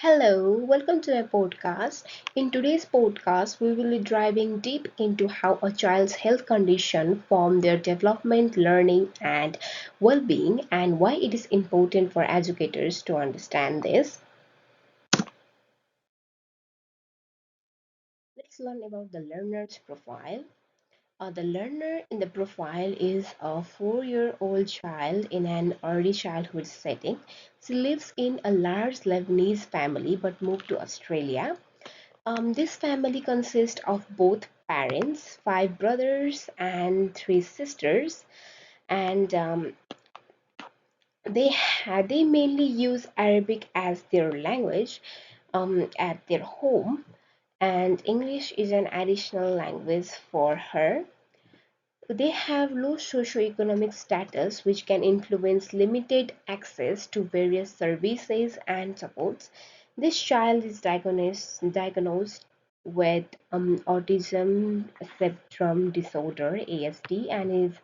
Hello, welcome to my podcast. In today's podcast, we will be diving deep into how a child's health condition form their development, learning, and well-being, and why it is important for educators to understand this. Let's learn about the learner's profile. The learner in the profile is a 4-year-old child in an early childhood setting. She lives in a large Lebanese family but moved to Australia. This family consists of both parents, five brothers, and three sisters, and they mainly use Arabic as their language at their home, and English is an additional language for her. They have low socioeconomic status, which can influence limited access to various services and supports. This child is diagnosed with autism spectrum disorder (ASD) and is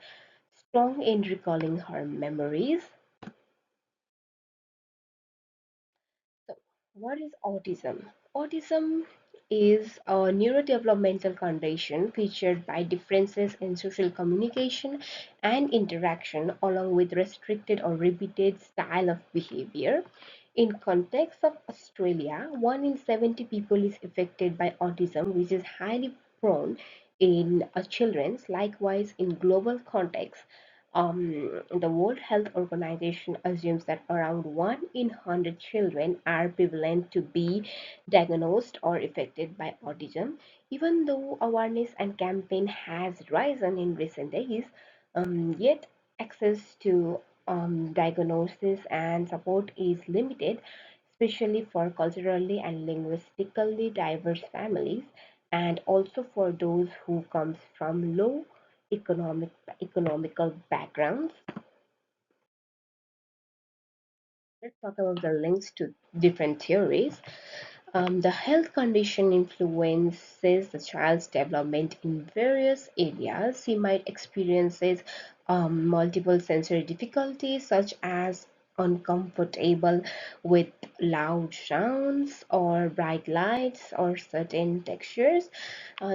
strong in recalling her memories. So, what is autism? Autism is a neurodevelopmental condition featured by differences in social communication and interaction, along with restricted or repeated style of behavior. In context of Australia, 1 in 70 people is affected by autism, which is highly prone in children. Likewise, in global context, the World Health Organization assumes that around 1 in 100 children are prevalent to be diagnosed or affected by autism. Even though awareness and campaign has risen in recent days, yet access to diagnosis and support is limited, especially for culturally and linguistically diverse families, and also for those who comes from low economical backgrounds. Let's talk about the links to different theories. The health condition influences the child's development in various areas. He might experience multiple sensory difficulties, such as uncomfortable with loud sounds or bright lights or certain textures.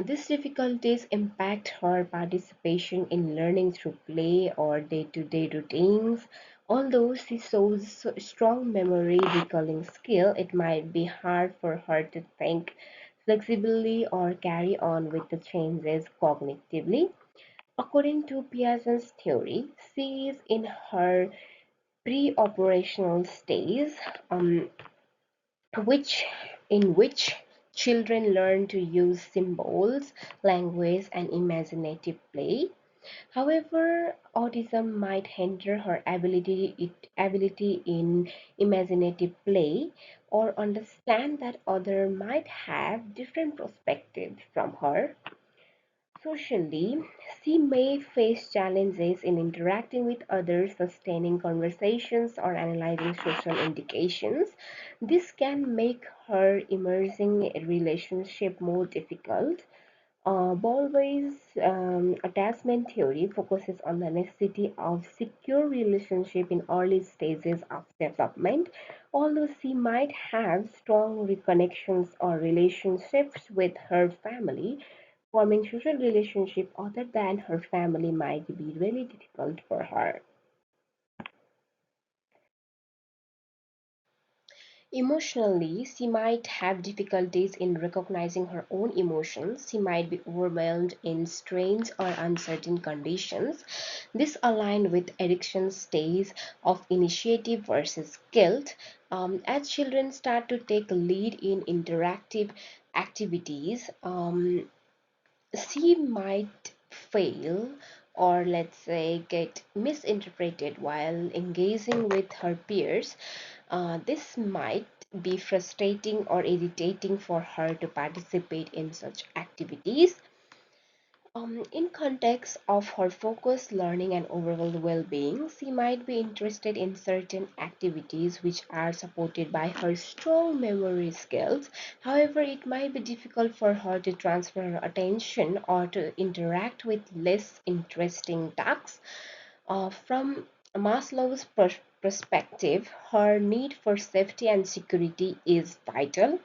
These difficulties impact her participation in learning through play or day-to-day routines. Although she shows strong memory recalling skill, it might be hard for her to think flexibly or carry on with the changes cognitively. According to Piaget's theory, she is in her pre-operational stage, um, which in which children learn to use symbols, language, and imaginative play. However, autism might hinder her ability in imaginative play or understand that others might have different perspectives from her. Socially, she may face challenges in interacting with others, sustaining conversations, or analyzing social indications. This can make her emerging relationship more difficult. Bowlby's attachment theory focuses on the necessity of secure relationship in early stages of development. Although she might have strong reconnections or relationships with her family, forming social relationship other than her family might be really difficult for her. Emotionally, she might have difficulties in recognizing her own emotions. She might be overwhelmed in strange or uncertain conditions. This aligns with addiction stage of initiative versus guilt. As children start to take lead in interactive activities, she might fail or let's say get misinterpreted while engaging with her peers. This might be frustrating or irritating for her to participate in such activities. In context of her focus, learning, and overall well-being, she might be interested in certain activities which are supported by her strong memory skills. However, it might be difficult for her to transfer her attention or to interact with less interesting tasks. From Maslow's perspective, her need for safety and security is vital.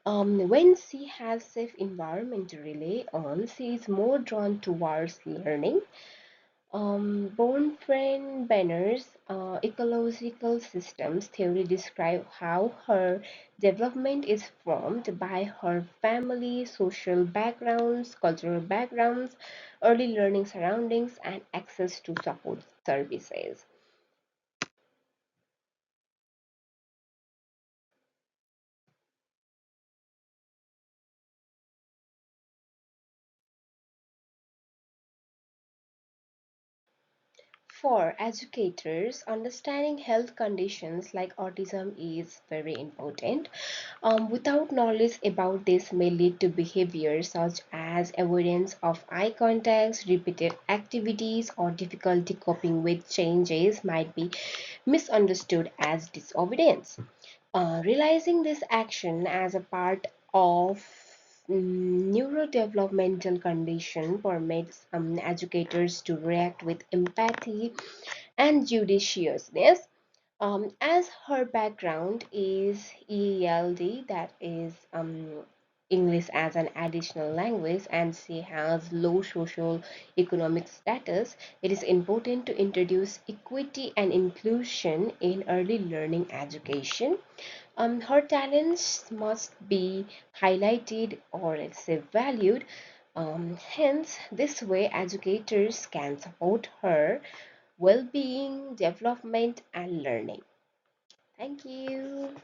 When she has safe environment to rely on, she is more drawn towards learning. Born-Friend-Banner's ecological systems theory describe how her development is formed by her family, social backgrounds, cultural backgrounds, early learning surroundings, and access to support services. For educators, understanding health conditions like autism is very important. Without knowledge about this may lead to behaviors such as avoidance of eye contact, repeated activities, or difficulty coping with changes might be misunderstood as disobedience. Realizing this action as a part of neurodevelopmental condition permits educators to react with empathy and judiciousness. As her background is ELD, that is English as an additional language, and she has low social economic status, it is important to introduce equity and inclusion in early learning education. Her talents must be highlighted or let's say valued. Hence, this way educators can support her well-being, development, and learning. Thank you.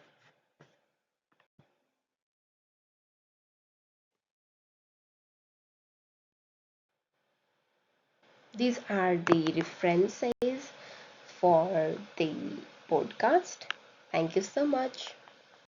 These are the references for the podcast. Thank you so much.